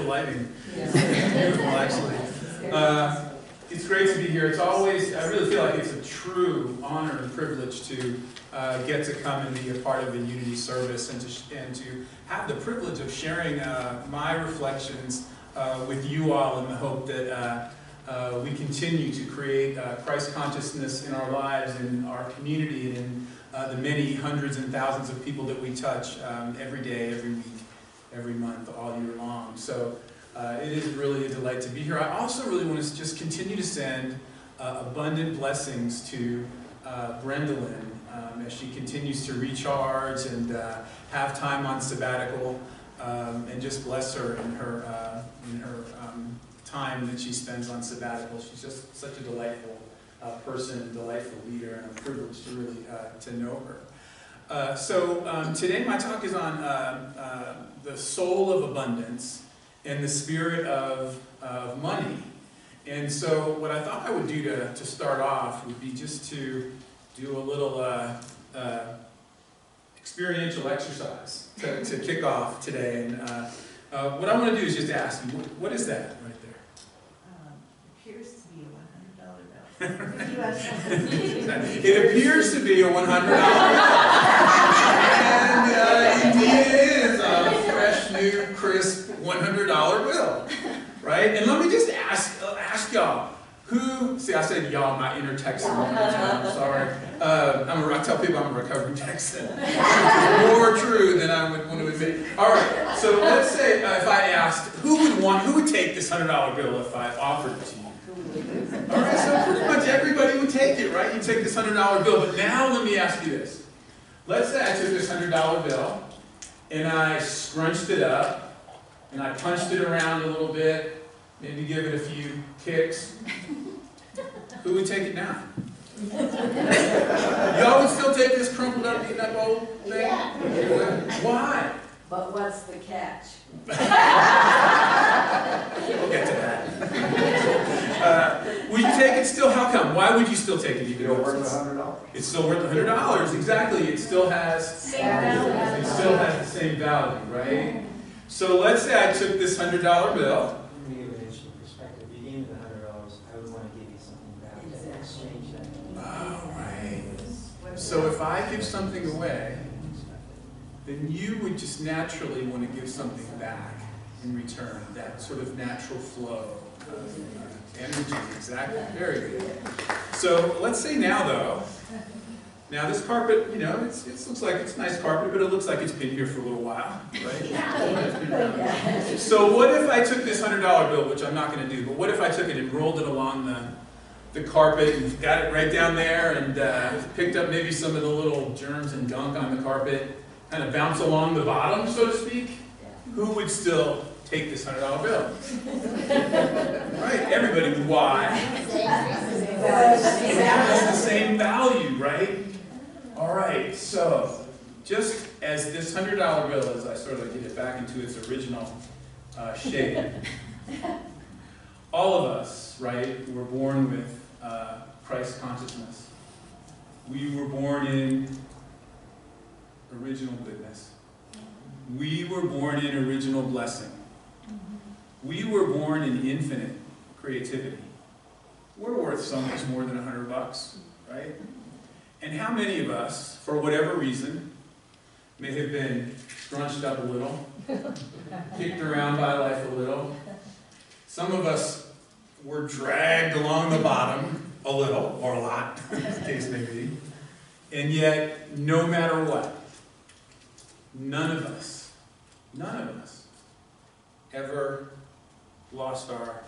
natural lighting. It's beautiful, actually. It's great to be here. It's always, I really feel like it's a true honor and privilege to get to come and be a part of the Unity service and to have the privilege of sharing my reflections with you all in the hope that we continue to create Christ consciousness in our lives, in our community, and in the many hundreds and thousands of people that we touch every day, every week, every month, all year long. So it is really a delight to be here. I also really want to just continue to send abundant blessings to Brendalyn as she continues to recharge and have time on sabbatical, and just bless her in her time that she spends on sabbatical. She's just such a delightful person, delightful leader, and a privilege to really to know her. So today my talk is on the soul of abundance and the spirit of money. And so what I thought I would do to start off would be just to do a little experiential exercise to kick off today. And what I want to do is just ask you, what is that right there? Appears to be a $100 bill. It appears to be a $100 bill. And indeed it is a fresh, new, crisp $100 bill. Right? And let me just ask y'all, see, I said y'all, my inner Texan. I'm sorry. I tell people I'm a recovering Texan. It's more true than I would want to admit. All right, so let's say if I asked, who would take this $100 bill if I offered it to you? All right, so pretty much everybody would take it, right? You take this $100 bill, but now let me ask you this. Let's say I took this $100 bill and I scrunched it up and I punched it around a little bit, maybe give it a few kicks. Who would take it now? Y'all would still take this crumpled up, beaten up old thing? Yeah. Why? But what's the catch? We'll get to that. Would you take it still? How come? Why would you still take it? It's still worth $100. It's still worth $100. Exactly. It still has the same value, right? So let's say I took this $100 bill. Let me give an interesting perspective. If you gave me the $100, I would want to give you something back to exchange that. Oh, right. So if I give something away, then you would just naturally want to give something back in return. That sort of natural flow of energy. Exactly. Very good. So let's say now, though. Now this carpet, you know, it looks like it's nice carpet, but it looks like it's been here for a little while, right? So what if I took this $100 bill, which I'm not going to do, but what if I took it and rolled it along the carpet and got it right down there and picked up maybe some of the little germs and gunk on the carpet, kind of bounce along the bottom, so to speak? Who would still take this $100 bill? Right, everybody would. Why? It has the same value, right? All right, so just as this $100 bill, as I sort of get it back into its original shape, all of us, right, were born with Christ consciousness. We were born in original goodness. We were born in original blessing. We were born in infinite creativity. We're worth so much more than $100, right? And how many of us, for whatever reason, may have been scrunched up a little, kicked around by life a little. Some of us were dragged along the bottom a little, or a lot, as the case may be. And yet, no matter what, none of us ever lost our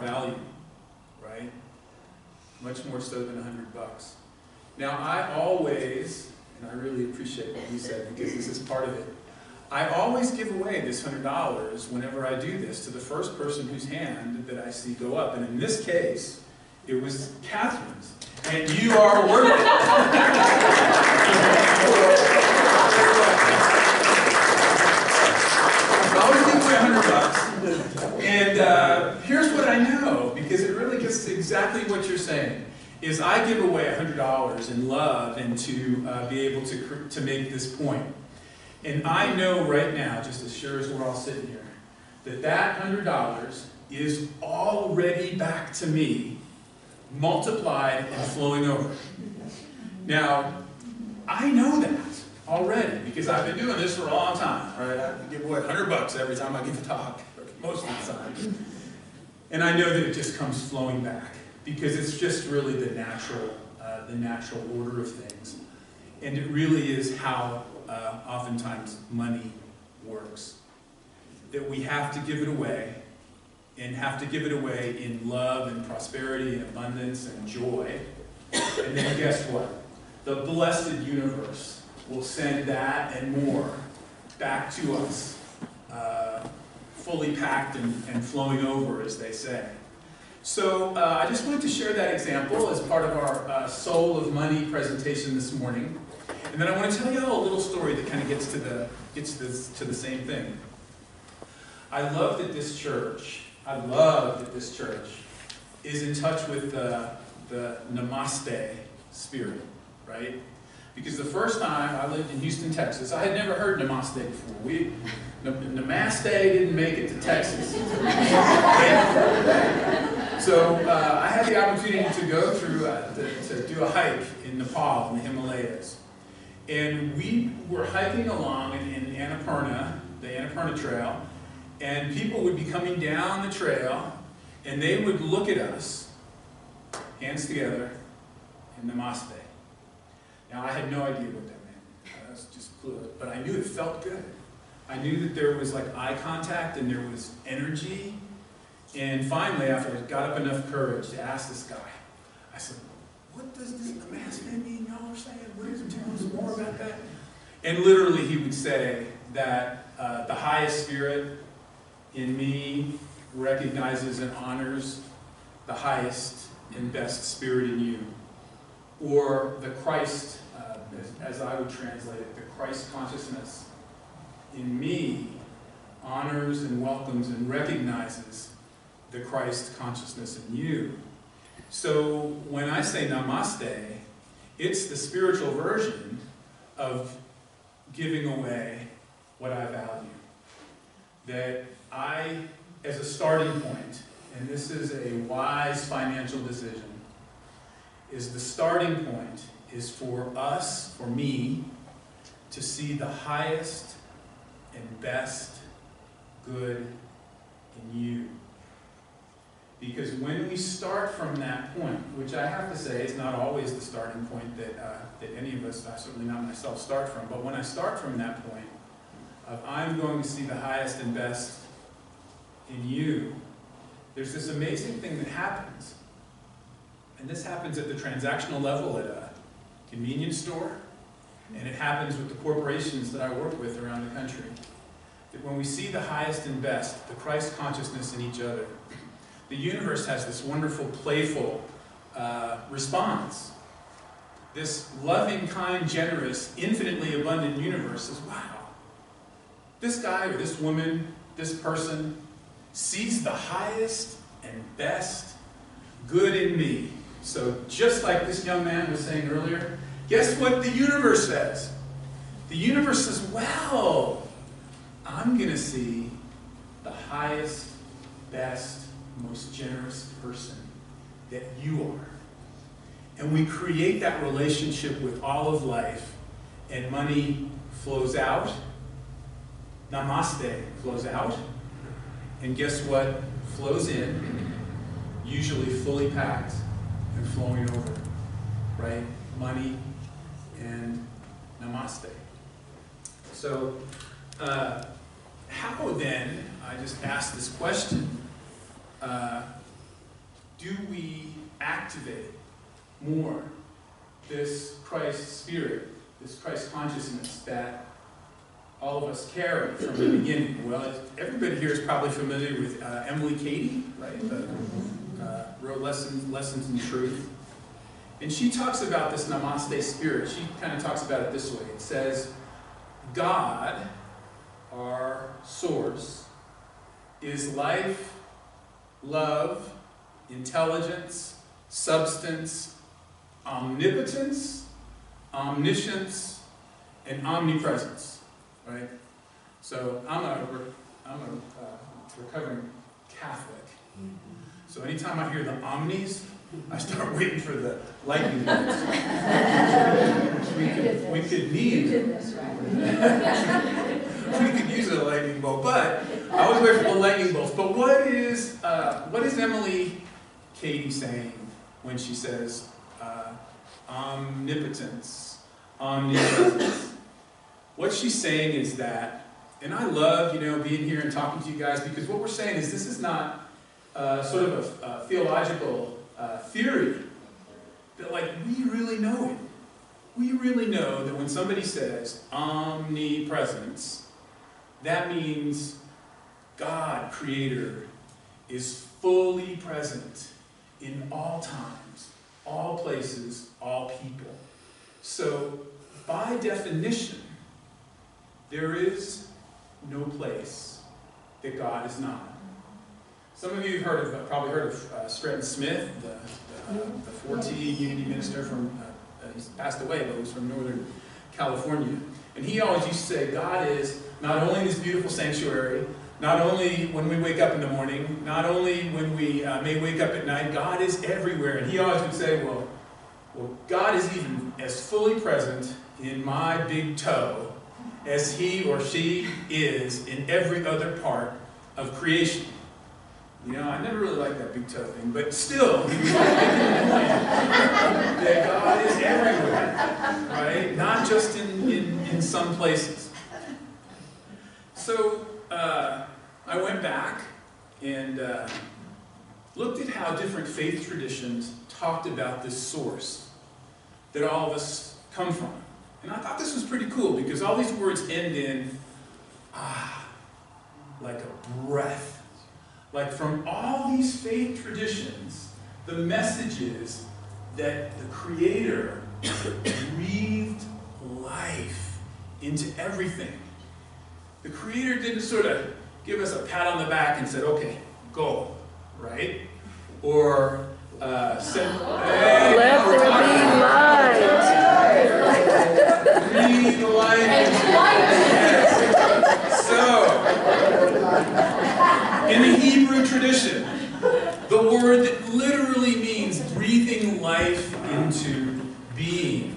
value, right? Much more so than $100. Now, I always, and I really appreciate what you said because this is part of it, I always give away this $100 whenever I do this to the first person whose hand that I see go up. And in this case, it was Catherine's. And you are worth it. I always give away $100. And here's what I know, because it really gets to exactly what you're saying, is I give away $100 in love and to be able to make this point. And I know right now, just as sure as we're all sitting here, that $100 is already back to me, multiplied and flowing over. Now, I know that already because I've been doing this for a long time. Right? I give away $100 every time I give a talk, most of the time. And I know that it just comes flowing back because it's just really the natural order of things. And it really is how oftentimes money works. That we have to give it away, and have to give it away in love and prosperity and abundance and joy. And then guess what? The blessed universe will send that and more back to us, fully packed and flowing over, as they say. So I just wanted to share that example as part of our Soul of Money presentation this morning. And then I want to tell you all a little story that kind of gets to the same thing. I love that this church is in touch with the Namaste spirit, right? Because the first time I lived in Houston, Texas, I had never heard Namaste before. Namaste didn't make it to Texas. So I had the opportunity to go through, to do a hike in Nepal, in the Himalayas. And we were hiking along in Annapurna, the Annapurna Trail, and people would be coming down the trail, and they would look at us, hands together, in Namaste. Now, I had no idea what that meant. I was just clueless, but I knew it felt good. I knew that there was like eye contact and there was energy. And finally, after I got up enough courage to ask this guy, I said, what does this Namaste mean y'all are saying? What is it? Tell us more about that. And literally he would say that the highest spirit in me recognizes and honors the highest and best spirit in you. Or the Christ, as I would translate it, the Christ consciousness in me honors and welcomes and recognizes the Christ consciousness in you. So when I say Namaste, it's the spiritual version of giving away what I value. That I, as a starting point, and this is a wise financial decision, is the starting point is for us, for me, to see the highest and best good in you. Because when we start from that point, which I have to say is not always the starting point that any of us, certainly not myself, start from, but when I start from that point of I'm going to see the highest and best in you, there's this amazing thing that happens. And this happens at the transactional level at a convenience store, and it happens with the corporations that I work with around the country. That when we see the highest and best, the Christ consciousness in each other, the universe has this wonderful, playful response. This loving, kind, generous, infinitely abundant universe says, wow, this guy or this woman, this person, sees the highest and best good in me. So just like this young man was saying earlier, guess what the universe says? The universe says, well, I'm going to see the highest, best, most generous person that you are. And we create that relationship with all of life, and money flows out. Namaste flows out. And guess what flows in? Usually fully packed and flowing over, right? Money and Namaste. So, how then, I just asked this question, do we activate more this Christ spirit, this Christ consciousness that all of us carry from the beginning? Well, everybody here is probably familiar with Emily Cady, right? Wrote Lessons in Truth. And she talks about this Namaste spirit. She kind of talks about it this way. It says, God, our source, is life, love, intelligence, substance, omnipotence, omniscience, and omnipresence. Right? So I'm a covering Catholic. So anytime I hear the omnis, I start waiting for the lightning bolts. we could need we could use a lightning bolt, but I always wait for the lightning bolts. But what is Emily Cady saying when she says omnipotence, omnipresence? What she's saying is that, and I love, being here and talking to you guys, because what we're saying is this is not sort of a theological theory, that like we really know it. We really know that when somebody says omnipresence, that means God, Creator, is fully present in all times, all places, all people. So, by definition, there is no place that God is not. Some of you have probably heard of Stretton Smith, the 4T Unity minister from, he's passed away, but he was from Northern California. And he always used to say, God is not only this beautiful sanctuary, not only when we wake up in the morning, not only when we may wake up at night, God is everywhere. And he always would say, well, God is even as fully present in my big toe as he or she is in every other part of creation. I never really liked that big toe thing, but still, he was always making the point that God is everywhere, right? Not just in some places. So, I went back and looked at how different faith traditions talked about this source that all of us come from. And I thought this was pretty cool because all these words end in like a breath. Like from all these faith traditions, the message is that the Creator breathed life into everything. The Creator didn't sort of give us a pat on the back and said, okay, go, right? Or said, hey, let there be light. Breathe life into yes. So, in the Hebrew tradition, the word that literally means breathing life into being,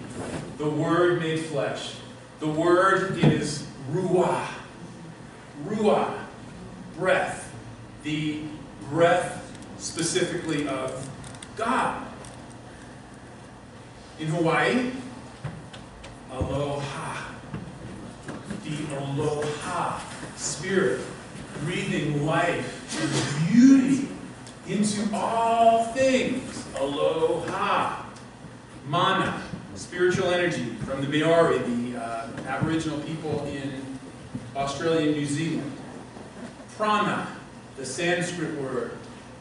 the word made flesh, the word is ruah. Ruah, breath, the breath specifically of God. In Hawaii, aloha, the aloha spirit, breathing life and beauty into all things. Aloha. Mana, spiritual energy from the Maori, the Aboriginal people in Australia and New Zealand. Prana, the Sanskrit word,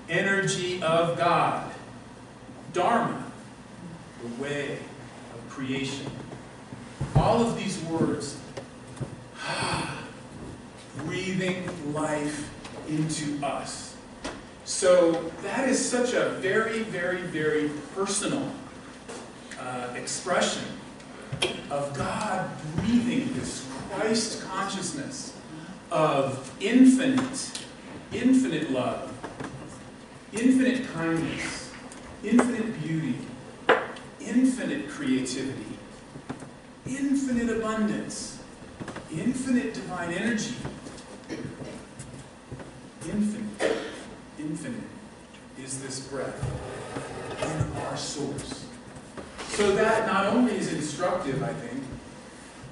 energy of God. Dharma, the way of creation. All of these words, breathing life into us. So that is such a very, very, very personal expression of God breathing this Christ consciousness of infinite love, infinite kindness, infinite beauty, infinite creativity, infinite abundance, infinite divine energy. Infinite is this breath in our source. So that not only is instructive, I think,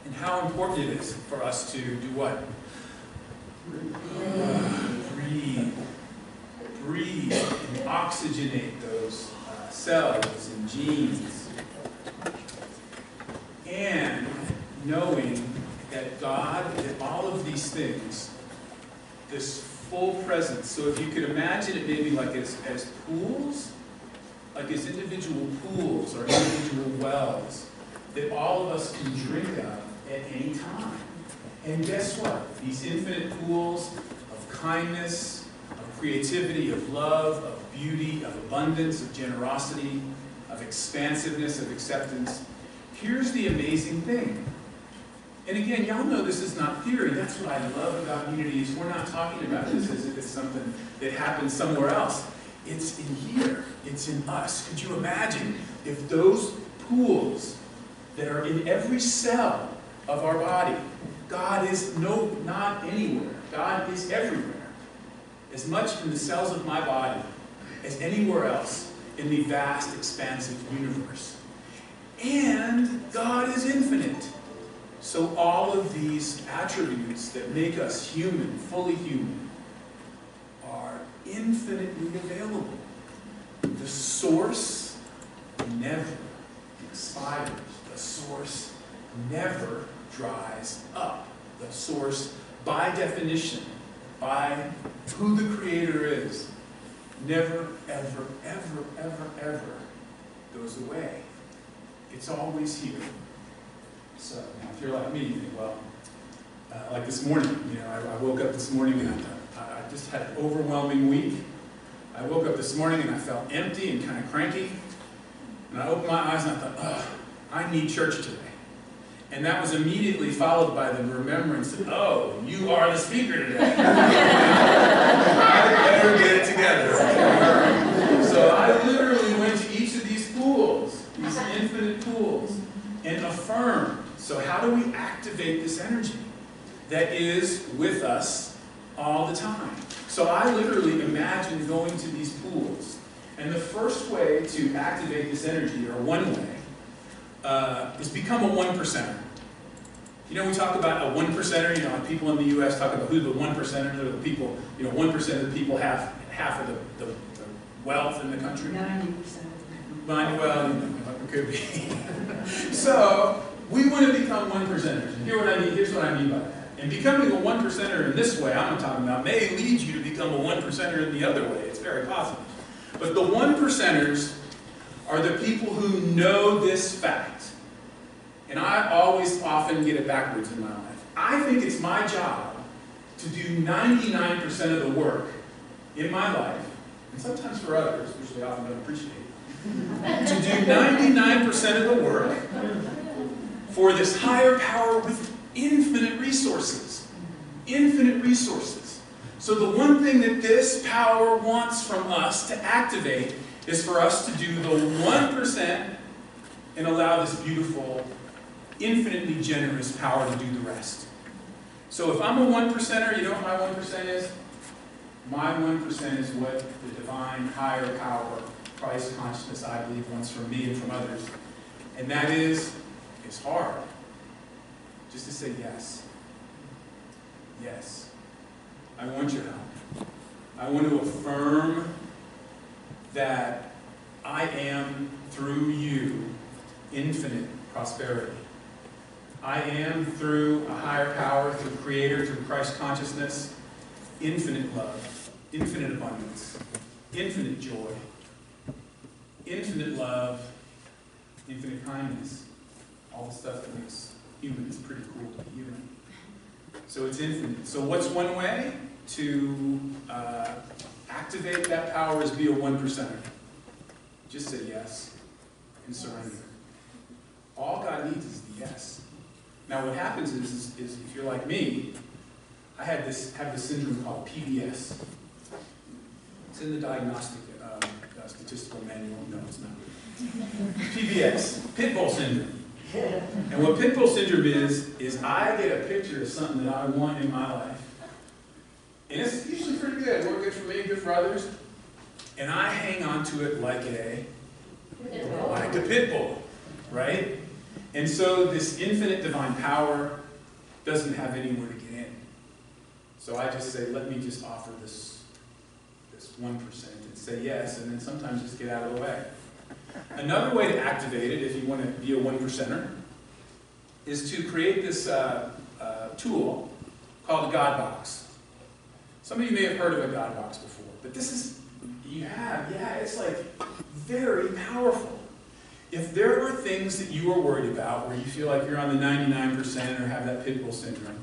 in how important it is for us to do what? Breathe and oxygenate those cells and genes. And knowing that God, that all of these things, this full presence. So if you could imagine it maybe like as pools, like as individual pools or individual wells that all of us can drink of at any time. And guess what? These infinite pools of kindness, of creativity, of love, of beauty, of abundance, of generosity, of expansiveness, of acceptance. Here's the amazing thing. And again, y'all know this is not theory. That's what I love about unity is we're not talking about this as if it's something that happens somewhere else. It's in here. It's in us. Could you imagine if those pools that are in every cell of our body, God is not anywhere. God is everywhere. As much in the cells of my body as anywhere else in the vast, expansive universe. And God is infinite. So all of these attributes that make us human, fully human, are infinitely available. The source never expires. The source never dries up. The source, by definition, by who the Creator is, never, ever, ever, ever, ever goes away. It's always here. So now if you're like me, you think, well, like this morning, I woke up this morning and I just had an overwhelming week. I woke up this morning and I felt empty and kind of cranky. And I opened my eyes and I thought, I need church today. And that was immediately followed by the remembrance that, oh, you are the speaker today. I better get it together. So I literally went to each of these pools, these infinite pools, and affirmed. So how do we activate this energy that is with us all the time? So I literally imagined going to these pools. And the first way to activate this energy, or one way, is become a 1%er. We talk about a 1%er, like people in the U.S. talk about who the 1%ers are, the people, 1% of the people have half of the wealth in the country. 90%. Well, it could be. So, we want to become 1%ers. And here's what I mean by that. And becoming a 1%er in this way I'm talking about may lead you to become a 1%er in the other way. It's very possible. But the 1%ers are the people who know this fact. And I often get it backwards in my life. I think it's my job to do 99% of the work in my life, and sometimes for others, which they often don't appreciate, to do 99% of the work for this higher power with infinite resources. Infinite resources. So the one thing that this power wants from us to activate is for us to do the 1% and allow this beautiful, infinitely generous power to do the rest. So if I'm a 1%er, you know what my 1% is? My 1% is what the divine higher power, Christ consciousness, I believe, wants from me and from others. And that is, it's hard. Just to say yes. Yes. I want your help. I want to affirm that I am, through you, infinite prosperity. I am, through a higher power, through Creator, through Christ consciousness, infinite love, infinite abundance, infinite joy, infinite love, infinite kindness, all the stuff that makes humans pretty cool to be human. So it's infinite. So what's one way to activate that power is be a 1%er. Just say yes and surrender. All God needs is the yes. Now what happens is if you're like me, I have this syndrome called PBS. It's in the diagnostic statistical manual. No, it's not. PBS, pit bull syndrome. And what pit bull syndrome is I get a picture of something that I want in my life. And it's usually pretty good. Work good for me, good for others. And I hang on to it like a pit bull, right? And so this infinite divine power doesn't have anywhere to get in. So I just say, let me just offer this 1% and say yes, and then sometimes just get out of the way. Another way to activate it, if you want to be a 1%er, is to create this tool called a God box. Some of you may have heard of a God box before, but this is, it's like very powerful. If there are things that you are worried about, where you feel like you're on the 99% or have that pit bull syndrome,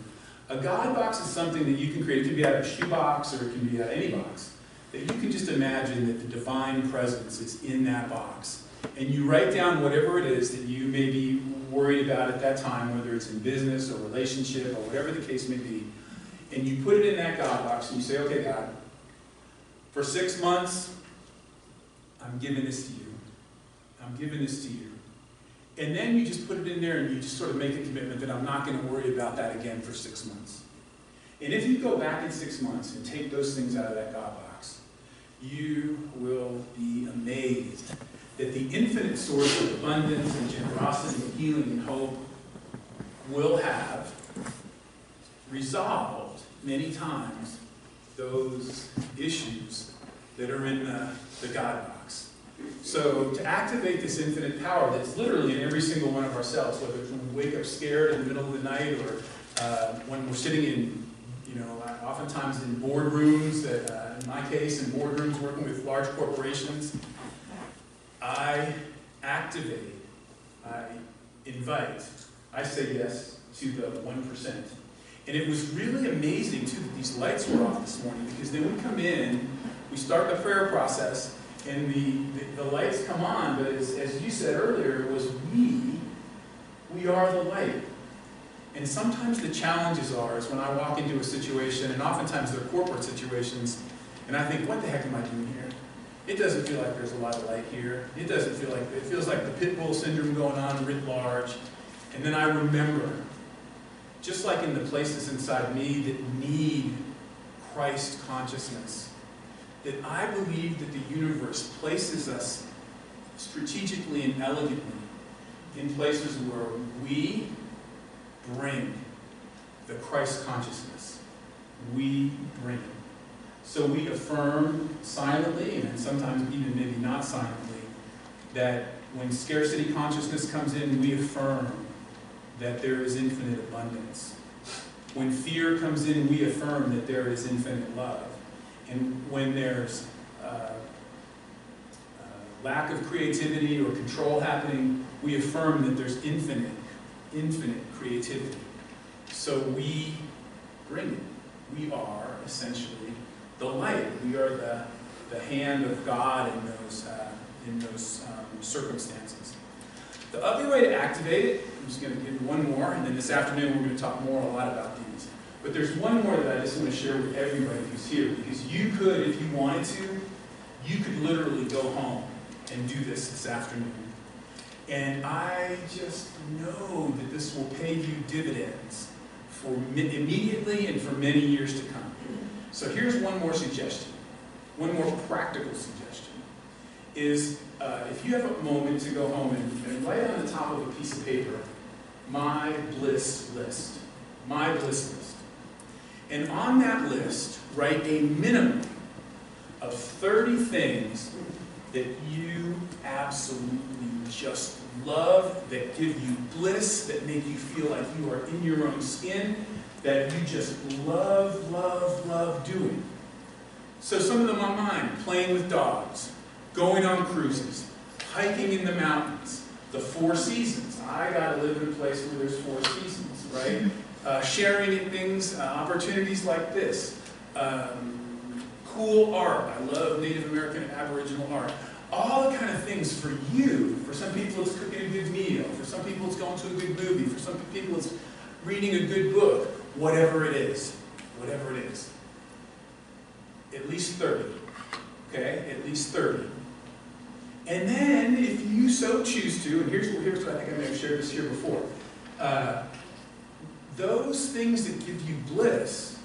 a God box is something that you can create. It can be out of a shoe box or it can be out of any box. That you can just imagine that the divine presence is in that box. and you write down whatever it is that you may be worried about at that time, whether it's in business or relationship or whatever the case may be, and you put it in that God box and you say, okay, God, for 6 months, I'm giving this to you. I'm giving this to you. And then you just put it in there and you just sort of make a commitment that I'm not going to worry about that again for 6 months. And if you go back in 6 months and take those things out of that God box, you will be amazed that the infinite source of abundance and generosity and healing and hope will have resolved many times those issues that are in the God box. So to activate this infinite power that's literally in every single one of ourselves, whether it's when we wake up scared in the middle of the night or when we're sitting in, oftentimes in boardrooms, that in my case, in boardrooms working with large corporations, I activate, I invite, I say yes to the 1%. And it was really amazing, too, that these lights were off this morning, because then we come in, we start the prayer process, and the lights come on, but as you said earlier, it was we are the light. And sometimes the challenges is when I walk into a situation, and oftentimes they're corporate situations, and I think, what the heck am I doing here? It doesn't feel like there's a lot of light here. It feels like the pit bull syndrome going on writ large. And then I remember, just like in the places inside me that need Christ consciousness, that I believe that the universe places us strategically and elegantly in places where we bring the Christ consciousness. We bring it. So we affirm silently, and then sometimes even maybe not silently, that when scarcity consciousness comes in, we affirm that there is infinite abundance. When fear comes in, we affirm that there is infinite love. And when there's lack of creativity or control happening, we affirm that there's infinite creativity. So we bring it. We are essentially the light. We are the hand of God in those circumstances. The other way to activate it, I'm just going to give one more, and then this afternoon we're going to talk a lot about these. But there's one more that I just want to share with everybody who's here, because you could, if you wanted to, you could literally go home and do this afternoon. And I just know that this will pay you dividends for immediately and for many years to come. So here's one more suggestion, one more practical suggestion, is if you have a moment to go home and write on the top of a piece of paper, my bliss list. My bliss list. And on that list, write a minimum of 30 things that you absolutely just love, that give you bliss, that make you feel like you are in your own skin, that you just love, love, love doing. So some of them on mine: playing with dogs, going on cruises, hiking in the mountains, the 4 seasons. I gotta live in a place where there's 4 seasons, right? Sharing in things, opportunities like this. Cool art. I love Native American and Aboriginal art. All the kind of things for you. For some people it's cooking a good meal. For some people it's going to a good movie. For some people it's reading a good book. Whatever it is. Whatever it is. At least 30. Okay? At least 30. And then, if you so choose to, and here's what I think I may have shared this here before. Those things that give you bliss,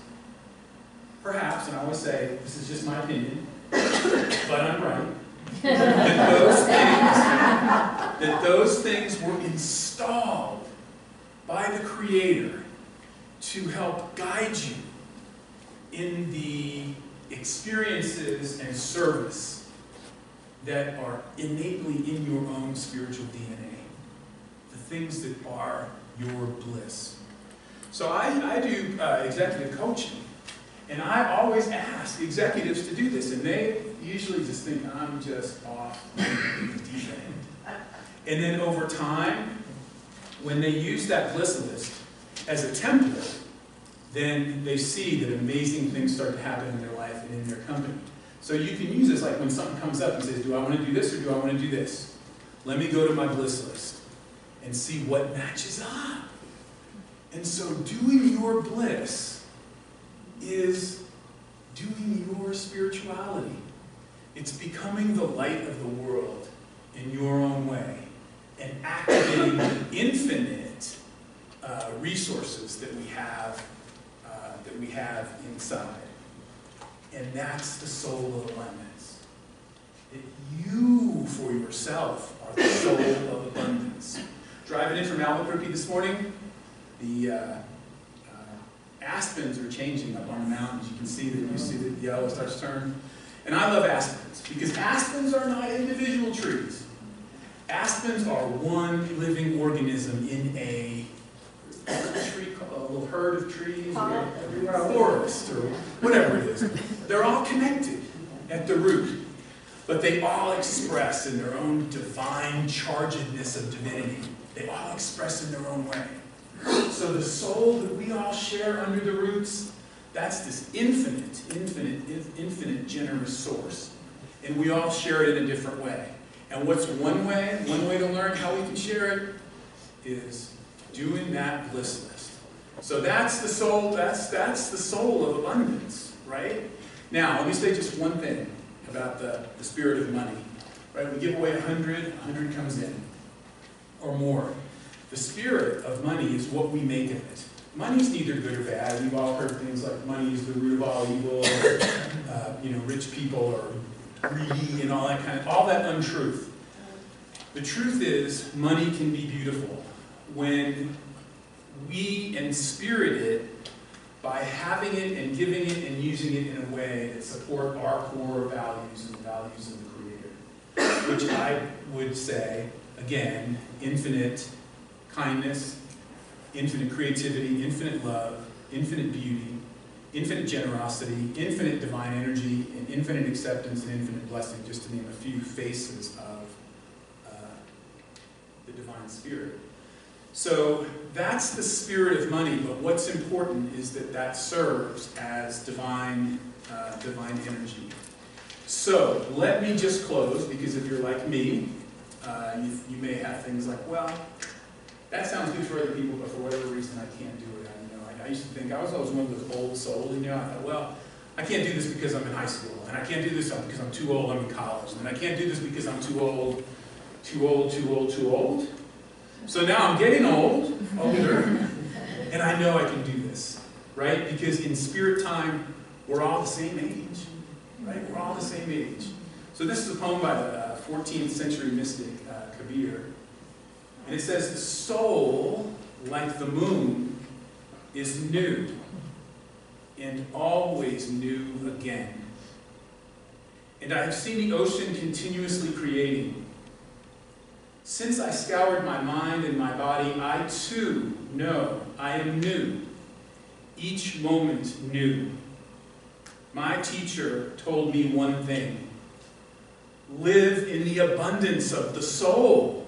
perhaps, and I always say, this is just my opinion, but I'm right, that those things were installed by the Creator to help guide you in the experiences and service that are innately in your own spiritual DNA. The things that are your bliss. So I do executive coaching, and I always ask executives to do this, and they usually just think I'm just off the deep end. And then over time, when they use that bliss list as a template, then they see that amazing things start to happen in their life and in their company. So you can use this like when something comes up and says, do I want to do this or do I want to do this? Let me go to my bliss list and see what matches up. And so doing your bliss is doing your spirituality. It's becoming the light of the world in your own way and activating the infinite resources that we have inside. And that's the soul of abundance. That you, for yourself, are the soul of abundance. Driving in from Albuquerque this morning, the aspens are changing up on the mountains. You can see that the yellow starts to turn. And I love aspens, because aspens are not individual trees. Aspens are one living organism in a little herd of trees, or a forest, or whatever it is. They're all connected at the root, but they all express in their own divine chargedness of divinity. They all express in their own way. So the soul that we all share under the roots, that's this infinite generous source. And we all share it in a different way. And what's one way to learn how we can share it is doing that bliss list. So that's the soul, that's the soul of abundance, right? Now, let me say just one thing about the spirit of money. Right? We give away 100 comes in, or more. The spirit of money is what we make of it. Money's neither good or bad. We've all heard things like money is the root of all evil, rich people are greedy and all that untruth. The truth is, money can be beautiful when we inspirit it by having it and giving it and using it in a way that support our core values and the values of the Creator. Which I would say, again, infinite kindness, infinite creativity, infinite love, infinite beauty, infinite generosity, infinite divine energy, and infinite acceptance and infinite blessing, just to name a few faces of the divine spirit. So that's the spirit of money, but what's important is that serves as divine energy. So let me just close, because if you're like me, you may have things like, well, that sounds good for other people, but for whatever reason I can't do it. I used to think, I was always one of those old souls, I thought, well, I can't do this because I'm in high school, and I can't do this because I'm too old, I'm in college, and I can't do this because I'm too old. So now I'm getting older, and I know I can do this, right? Because in spirit time, we're all the same age, right? We're all the same age. So this is a poem by the 14th century mystic, Kabir. And it says, the soul, like the moon, is new, and always new again. And I have seen the ocean continuously creating. Since I scoured my mind and my body, I too know I am new, each moment new. My teacher told me one thing: live in the abundance of the soul.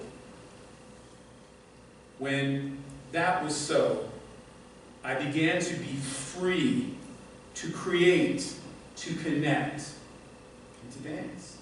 When that was so, I began to be free to create, to connect, and to dance.